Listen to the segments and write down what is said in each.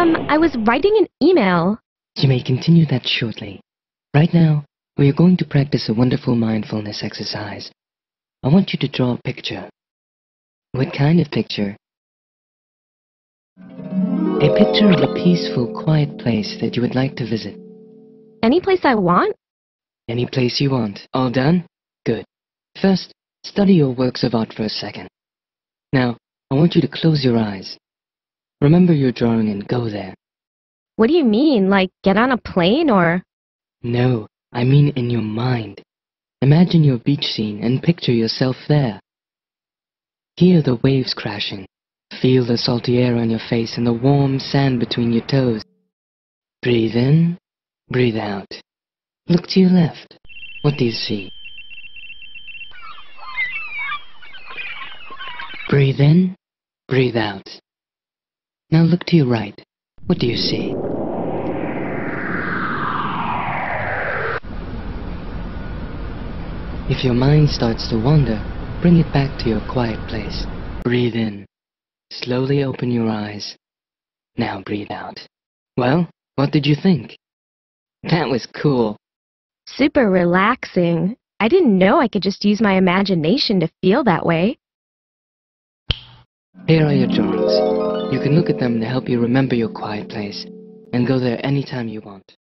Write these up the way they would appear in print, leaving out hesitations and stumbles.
I was writing an email. You may continue that shortly. Right now, we are going to practice a wonderful mindfulness exercise. I want you to draw a picture. What kind of picture? A picture of a peaceful, quiet place that you would like to visit. Any place I want? Any place you want. All done? Good. First, study your works of art for a second. Now, I want you to close your eyes. Remember your drawing and go there. What do you mean, like get on a plane or? No, I mean in your mind. Imagine your beach scene and picture yourself there. Hear the waves crashing. Feel the salty air on your face and the warm sand between your toes. Breathe in, breathe out. Look to your left. What do you see? Breathe in, breathe out. Now look to your right. What do you see? If your mind starts to wander, bring it back to your quiet place. Breathe in. Slowly open your eyes. Now breathe out. Well, what did you think? That was cool. Super relaxing. I didn't know I could just use my imagination to feel that way. Here are your drawings. You can look at them to help you remember your quiet place and go there anytime you want.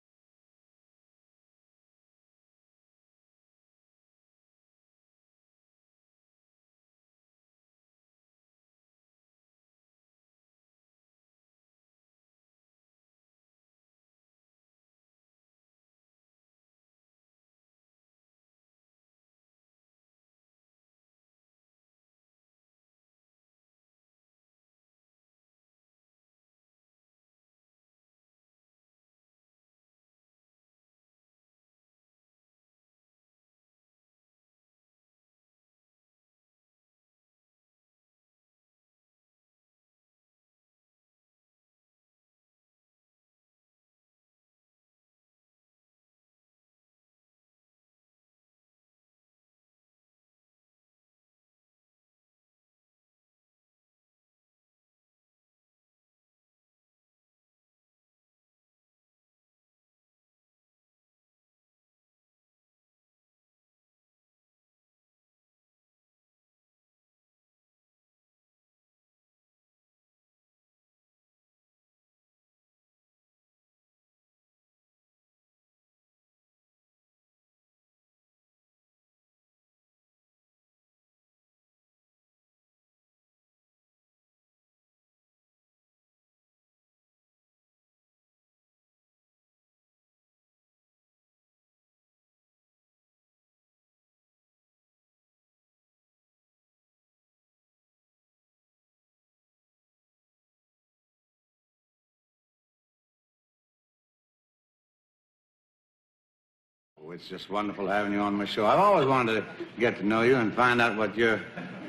It's just wonderful having you on my show. I've always wanted to get to know you and find out what you're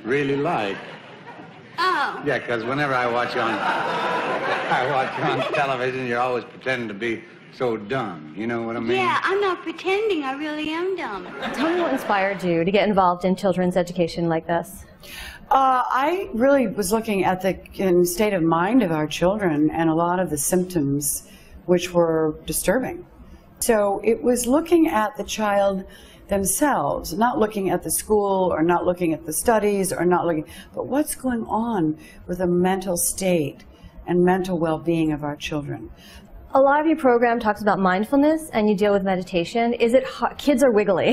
really like. Oh. Yeah, because whenever I watch you on television, you're always pretending to be so dumb. You know what I mean? Yeah, I'm not pretending. I really am dumb. Tell me what inspired you to get involved in children's education like this. I really was looking at the state of mind of our children and a lot of the symptoms which were disturbing. So it was looking at the child themselves, not looking at the school or not looking at the studies or not looking, but what's going on with the mental state and mental well-being of our children. A lot of your program talks about mindfulness and you deal with meditation. Is it kids are wiggly.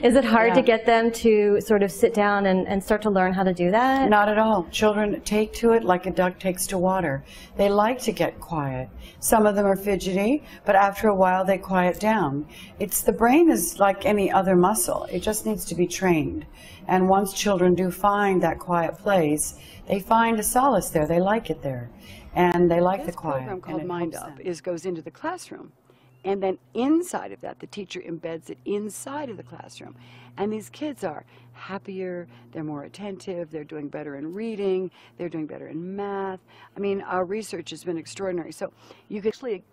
Is it hard to get them to sort of sit down and start to learn how to do that? Not at all. Children take to it like a duck takes to water. They like to get quiet. Some of them are fidgety, but after a while they quiet down. The brain is like any other muscle. It just needs to be trained. And once children do find that quiet place, they find a solace there. They like it there. And they like the quiet. This program called MindUP goes into the classroom, and then inside of that, the teacher embeds it inside of the classroom. And these kids are happier, they're more attentive, they're doing better in reading, they're doing better in math. I mean, our research has been extraordinary. So you could actually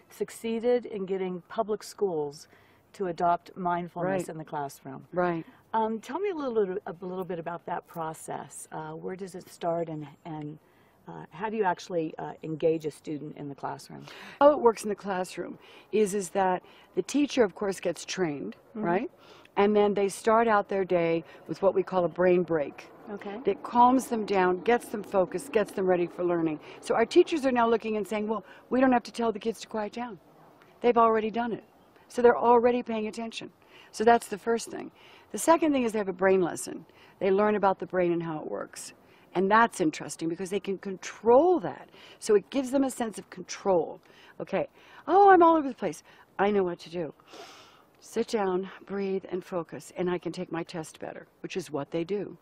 succeeded in getting public schools to adopt mindfulness in the classroom. Right. Tell me a little bit about that process. Where does it start and how do you actually engage a student in the classroom? How it works in the classroom is that the teacher, of course, gets trained, right? And then they start out their day with what we call a brain break. Okay. That calms them down, gets them focused, gets them ready for learning. So our teachers are now looking and saying, well, we don't have to tell the kids to quiet down. They've already done it. So they're already paying attention. So that's the first thing. The second thing is they have a brain lesson. They learn about the brain and how it works. And that's interesting because they can control that. So it gives them a sense of control. Okay, oh, I'm all over the place. I know what to do. Sit down, breathe, and focus, and I can take my test better, which is what they do.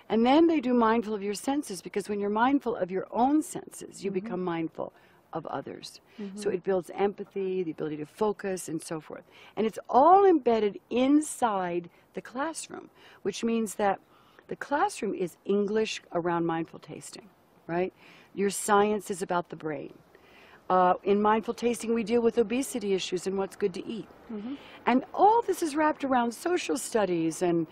And then they do mindful of your senses, because when you're mindful of your own senses, you become mindful of others. So it builds empathy, the ability to focus, and so forth. And it's all embedded inside the classroom, which means that the classroom is English around mindful tasting, right? Your science is about the brain. In mindful tasting, we deal with obesity issues and what's good to eat. And all this is wrapped around social studies and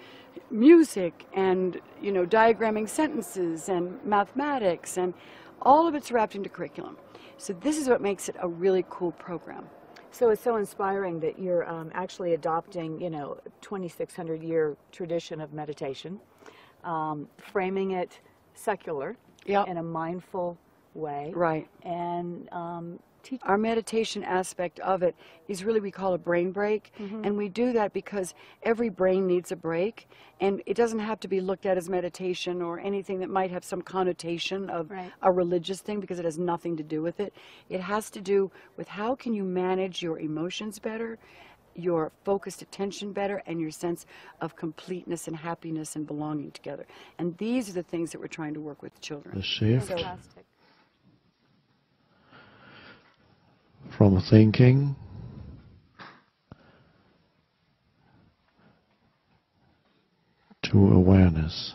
music and, you know, diagramming sentences and mathematics, and all of it's wrapped into curriculum. So this is what makes it a really cool program. So it's so inspiring that you're actually adopting, you know, 2,600-year tradition of meditation, framing it secular in a mindful way. Right. And our meditation aspect of it is really, we call a brain break. And we do that because every brain needs a break. And it doesn't have to be looked at as meditation or anything that might have some connotation of a religious thing, because it has nothing to do with it. It has to do with how can you manage your emotions better, your focused attention better, and your sense of completeness and happiness and belonging together. And these are the things that we're trying to work with children. The shift fantastic. from thinking to awareness.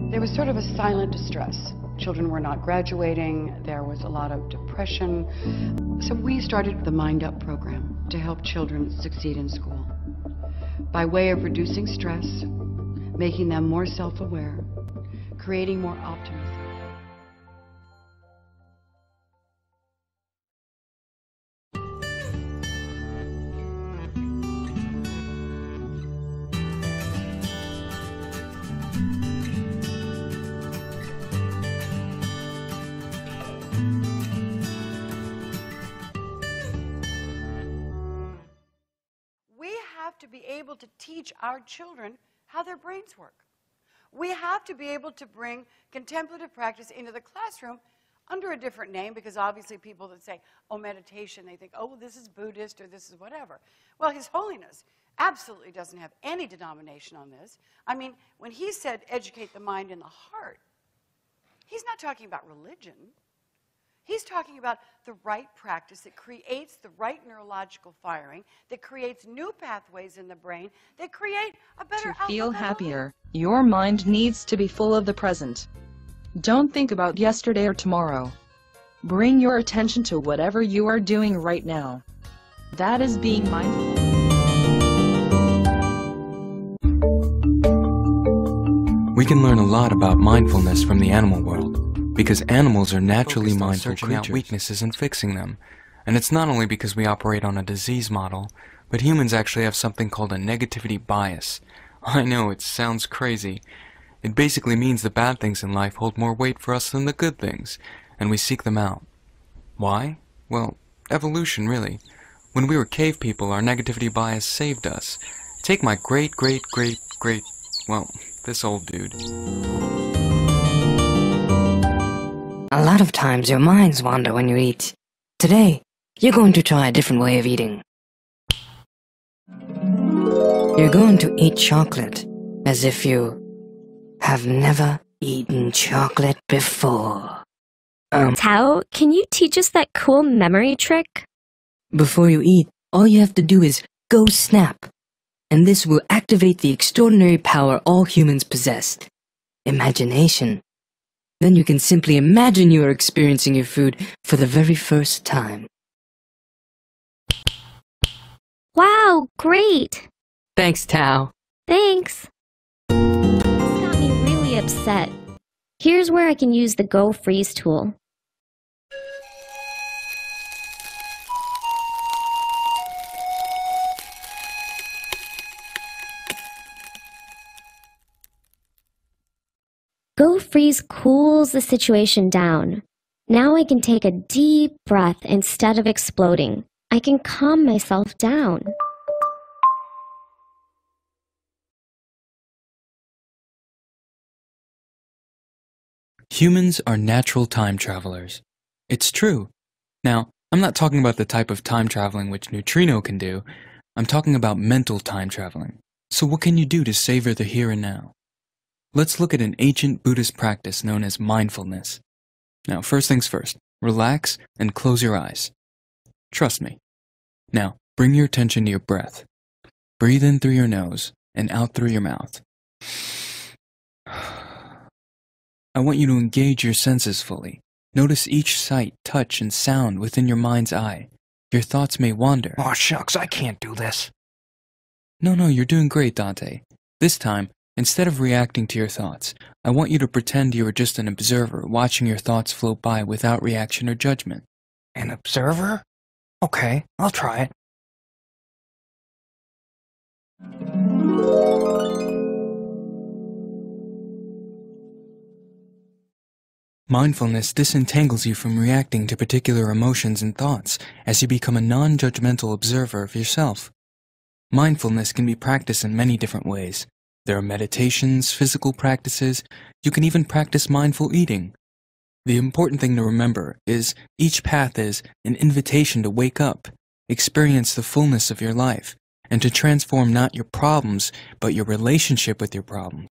There was sort of a silent distress. Children were not graduating. There was a lot of depression. So we started the MindUP program to help children succeed in school by way of reducing stress, making them more self-aware, creating more optimism. To be able to teach our children how their brains work. We have to be able to bring contemplative practice into the classroom under a different name, because obviously people that say, oh, meditation, they think, oh, well, this is Buddhist or this is whatever. Well, His Holiness absolutely doesn't have any denomination on this. I mean, when he said educate the mind and the heart, he's not talking about religion. He's talking about the right practice that creates the right neurological firing, that creates new pathways in the brain, that create a better outlook. To feel happier, your mind needs to be full of the present. Don't think about yesterday or tomorrow. Bring your attention to whatever you are doing right now. That is being mindful. We can learn a lot about mindfulness from the animal world, because animals are naturally mindful, searching out weaknesses and fixing them. And it's not only because we operate on a disease model, but humans actually have something called a negativity bias. I know, it sounds crazy. It basically means the bad things in life hold more weight for us than the good things, and we seek them out. Why? Well, evolution, really. When we were cave people, our negativity bias saved us. Take my well, this old dude. A lot of times your minds wander when you eat. Today, you're going to try a different way of eating. You're going to eat chocolate as if you have never eaten chocolate before. Tao, can you teach us that cool memory trick? Before you eat, all you have to do is go snap. And this will activate the extraordinary power all humans possess. Imagination. Then you can simply imagine you are experiencing your food for the very first time. Wow, great! Thanks, Tao. Thanks. This got me really upset. Here's where I can use the Go Freeze tool. Go Freeze cools the situation down. Now I can take a deep breath instead of exploding. I can calm myself down. Humans are natural time travelers. It's true. Now, I'm not talking about the type of time traveling which Neutrino can do. I'm talking about mental time traveling. So what can you do to savor the here and now? Let's look at an ancient Buddhist practice known as mindfulness. Now, first things first, relax and close your eyes. Trust me. Now, bring your attention to your breath. Breathe in through your nose and out through your mouth. I want you to engage your senses fully. Notice each sight, touch, and sound within your mind's eye. Your thoughts may wander. Oh, shucks, I can't do this. No, you're doing great, Dante. This time, instead of reacting to your thoughts, I want you to pretend you are just an observer watching your thoughts float by without reaction or judgment. An observer? Okay, I'll try it. Mindfulness disentangles you from reacting to particular emotions and thoughts as you become a non-judgmental observer of yourself. Mindfulness can be practiced in many different ways. There are meditations, physical practices. You can even practice mindful eating. The important thing to remember is each path is an invitation to wake up, experience the fullness of your life, and to transform not your problems, but your relationship with your problems.